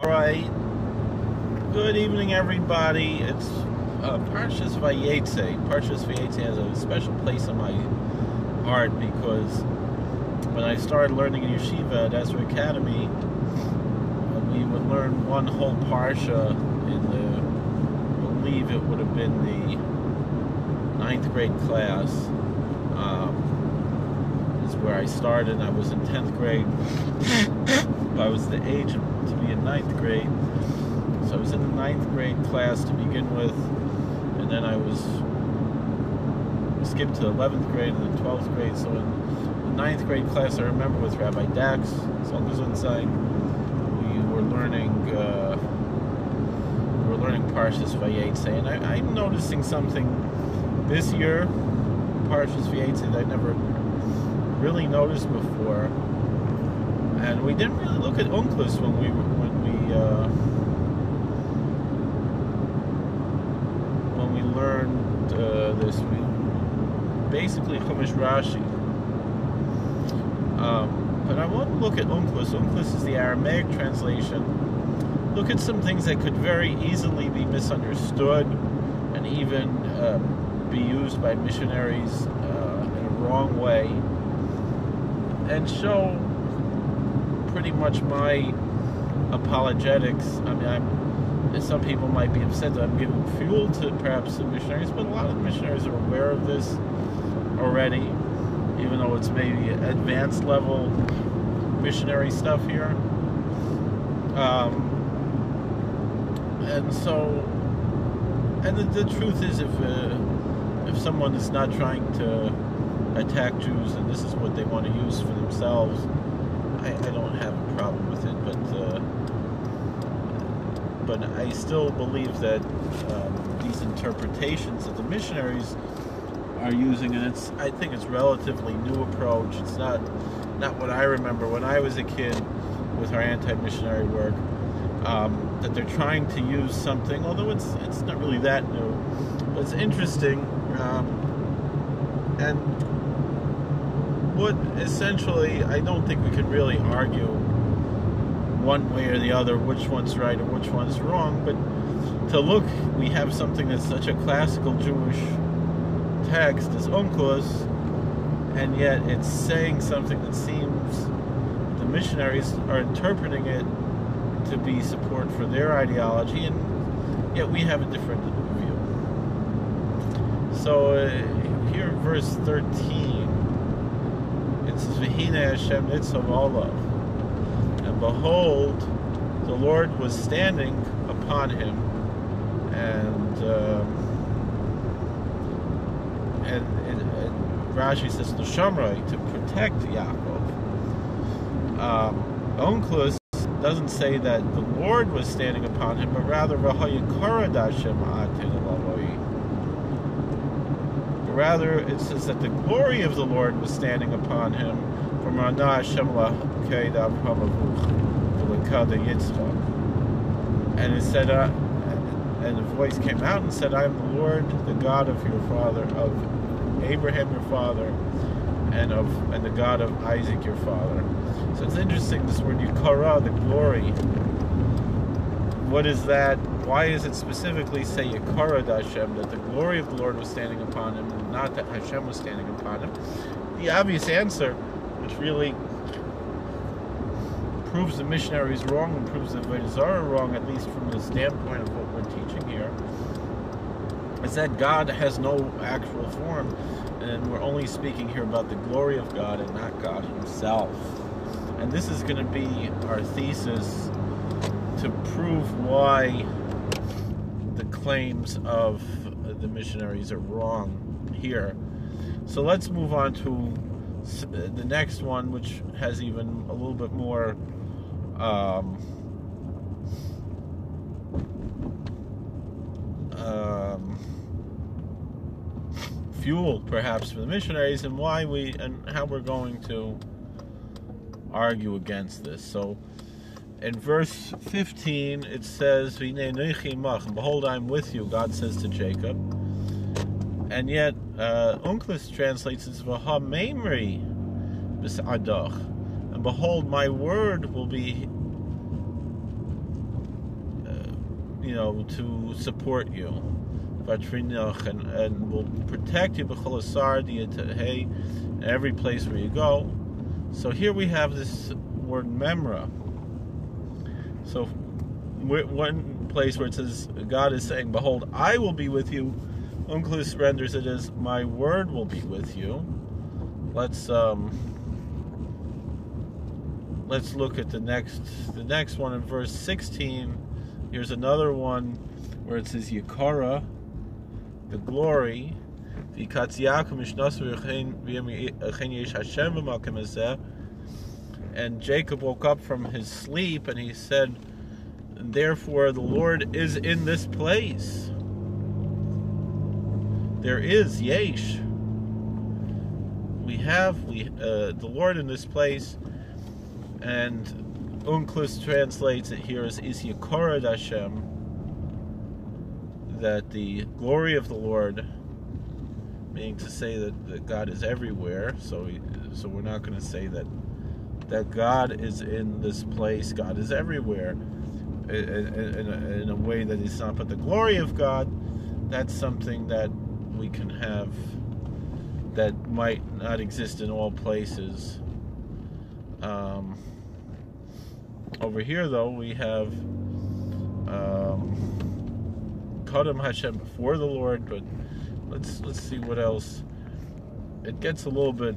Alright, good evening everybody. It's Parshas Vayetze. Parshas Vayetze has a special place in my heart because when I started learning in Yeshiva at Ezra Academy, we would learn one whole Parsha in the, I believe it would have been the 9th grade class. Is where I started. I was in 10th grade. I was the age to be in 9th grade. So I was in the 9th grade class to begin with, and then I was skipped to 11th grade and then 12th grade. So in the 9th grade class, I remember with Rabbi Dax, we were learning Parshas Vayetze, and I'm noticing something this year, Parshas Vayetze, that I never really noticed before. And we didn't really look at Unclus when we learned this. We basically Chumash Rashi. But I want to look at Unclus. Unclus is the Aramaic translation. Look at some things that could very easily be misunderstood and even be used by missionaries in a wrong way, and show pretty much my apologetics. I mean, some people might be upset that I'm giving fuel to perhaps the missionaries, but a lot of the missionaries are aware of this already, even though it's maybe advanced level missionary stuff here. And the truth is, if someone is not trying to attack Jews and this is what they want to use for themselves, I don't have a problem with it, but I still believe that these interpretations that the missionaries are using, and I think it's relatively new approach. It's not what I remember when I was a kid with our anti-missionary work, that they're trying to use something, although it's not really that new, but it's interesting, and what essentially, I don't think we can really argue one way or the other which one's right or which one's wrong, but to look, we have something that's such a classical Jewish text as Unclus, and yet it's saying something that seems the missionaries are interpreting it to be support for their ideology, and yet we have a different view. So here verse 13, it says, V'hine Hashem nitzav olav, and behold, the Lord was standing upon him, and Rashi says l'shamrei, to protect Yaakov. Unclus doesn't say that the Lord was standing upon him, but rather rather it says that the glory of the Lord was standing upon him, from and it said, and the voice came out and said, I am the Lord, the God of your father, of Abraham your father, and the God of Isaac your father. So it's interesting, this word Yikara, the glory. What is that? Why is it specifically say Yikara Hashem, that the glory of the Lord was standing upon him, and not that Hashem was standing upon him? The obvious answer, which really proves the missionaries wrong and proves the Avodah wrong, at least from the standpoint of what we're teaching here, is that God has no actual form, and we're only speaking here about the glory of God and not God himself. And this is going to be our thesis to prove why the claims of the missionaries are wrong here. So let's move on to the next one, which has even a little bit more fuel, perhaps, for the missionaries, and how we're going to argue against this. So in verse 15 it says, behold, I am with you, God says to Jacob. And yet Unclus translates as V'ha Meimri b's'adach, and behold, my word will be to support you. And will protect you in every place where you go. So here we have this word Mimrā. So one place where it says God is saying, "Behold, I will be with you." Onkelos renders it as, "My word will be with you." Let's look at the next one in verse 16. Here's another one where it says Yikara, the glory. And Jacob woke up from his sleep and he said, "Therefore the Lord is in this place." There is Yesh. We have the Lord in this place, and Onkelos translates it here as Is Yikorad Hashem, that the glory of the Lord, meaning to say that God is everywhere. So we're not going to say that God is in this place. God is everywhere in a way that He's not. But the glory of God, that's something that we can have that might not exist in all places. Over here, though, we have Kadam Hashem, before the Lord, but let's see what else. It gets a little bit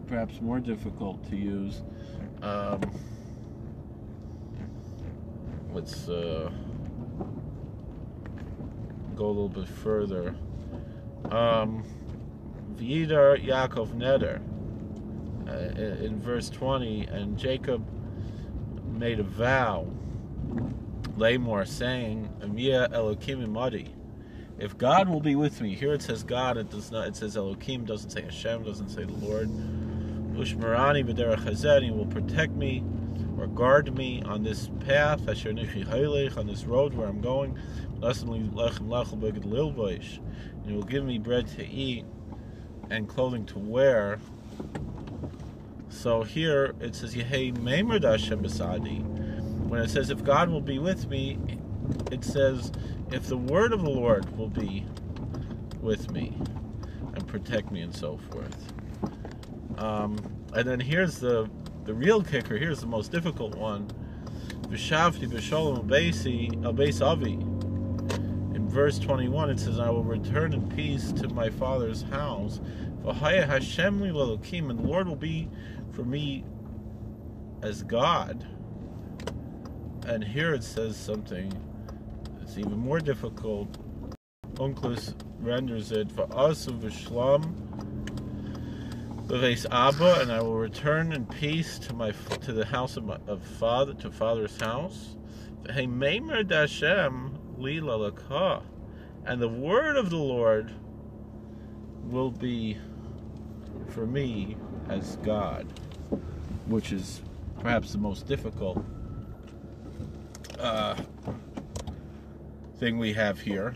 perhaps more difficult to use. Let's go a little bit further. V'yidar Yaakov Neder, in verse 20, and Jacob made a vow, Lamor, saying, "Amia Elokim imadi." If God will be with me, here it says God, it does not. It says Elokim, doesn't say Hashem, doesn't say the Lord. Ushmarani b'derech hazeh, He will protect me or guard me on this path, Asher nichi haylech, on this road where I'm going. And He will give me bread to eat and clothing to wear. So here it says Yehei Meimer Hashem Besadi. When it says if God will be with me, it says if the word of the Lord will be with me and protect me and so forth. And then here's the real kicker. Here's the most difficult one. V'shavti b'sholom al beis avi. In verse 21 it says, "I will return in peace to my father's house. V'haya Hashem li l'elokim, and the Lord will be for me as God." And here it says something that's even more difficult. Onkelos renders it, "V'asu v'shlam v'veis Abba," and I will return in peace to the house of father, to father's house. V'hei meimer d'Hashem li l'alakah, and the word of the Lord will be for me as God, which is perhaps the most difficult thing we have here.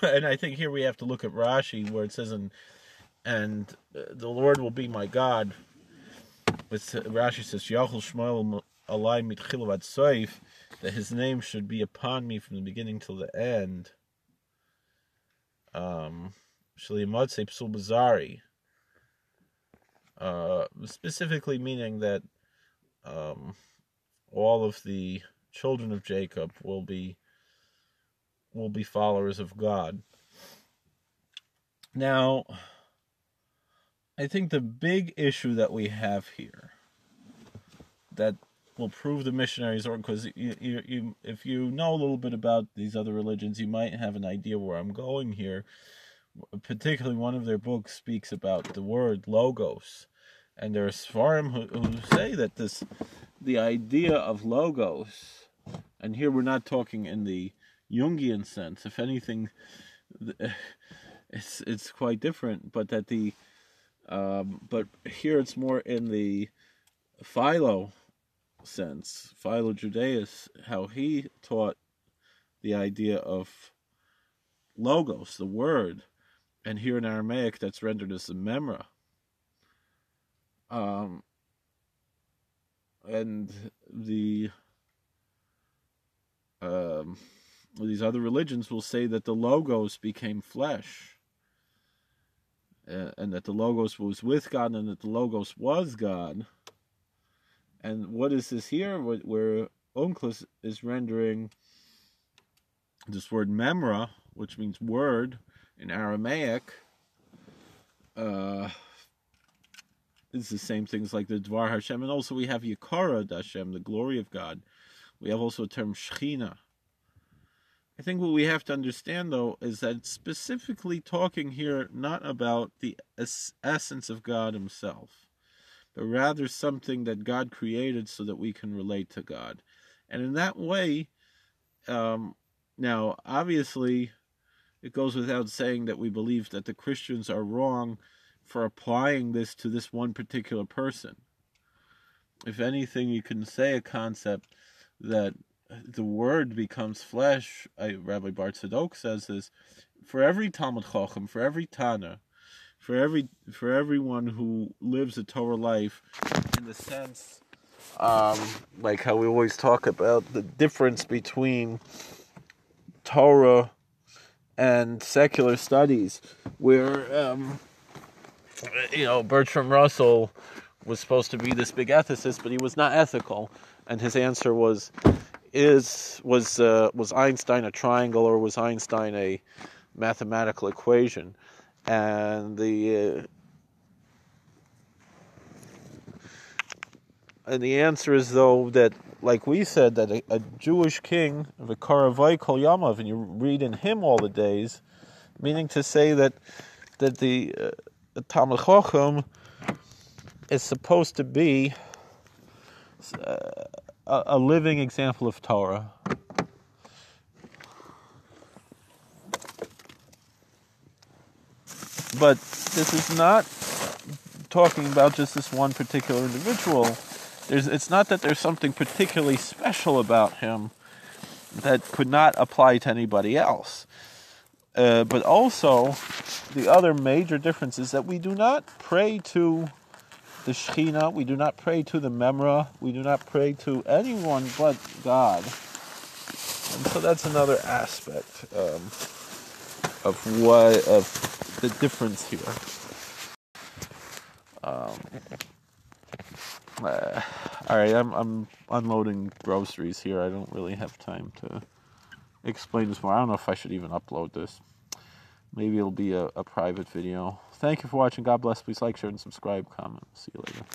And I think here we have to look at Rashi, where it says, and the Lord will be my God. Rashi says, Yachol Shmuel alai mitchilu ad soif, that His name should be upon me from the beginning till the end. Shlimatzei psul bazari, specifically meaning that all of the children of Jacob will be followers of God. Now, I think the big issue that we have here that will prove the missionaries, or because if you know a little bit about these other religions, you might have an idea where I'm going here. Particularly, one of their books speaks about the word logos, and there are Sfarim who say that the idea of logos, and here we're not talking in the Jungian sense. If anything, it's quite different. But that but here it's more in the Philo sense, Philo Judaeus, how he taught the idea of logos, the word, and here in Aramaic that's rendered as the Mimrā. And these other religions will say that the Logos became flesh, and that the Logos was with God, and that the Logos was God. And what is this here? Where Onkelos is rendering this word Miimrā, which means word in Aramaic. It's the same things like the Dvar Hashem, and also we have Yikara Hashem, the glory of God. We have also a term Shechina. I think what we have to understand, though, is that it's specifically talking here not about the essence of God himself, but rather something that God created so that we can relate to God. And in that way, now, obviously, it goes without saying that we believe that the Christians are wrong for applying this to this one particular person. If anything, you can say a concept that the word becomes flesh. Rabbi Bar Tzadok says this: for every Talmud Chacham, for every Tana, for everyone who lives a Torah life, in the sense, like how we always talk about the difference between Torah and secular studies, where Bertrand Russell was supposed to be this big ethicist, but he was not ethical, and his answer was Einstein a triangle, or was Einstein a mathematical equation? And the answer is, though, that, like we said, that a Jewish king, V'karavai kol yamav, and you read in him all the days, meaning to say that the Talmud Chacham is supposed to be a living example of Torah. But this is not talking about just this one particular individual. It's not that there's something particularly special about him that could not apply to anybody else. But also, the other major difference is that we do not pray to the Shechina, we do not pray to the Miimrā, we do not pray to anyone but God. And so that's another aspect of the difference here. Alright, I'm unloading groceries here. I don't really have time to explain this more. I don't know if I should even upload this. Maybe it'll be a private video. Thank you for watching. God bless. Please like, share, and subscribe. Comment. See you later.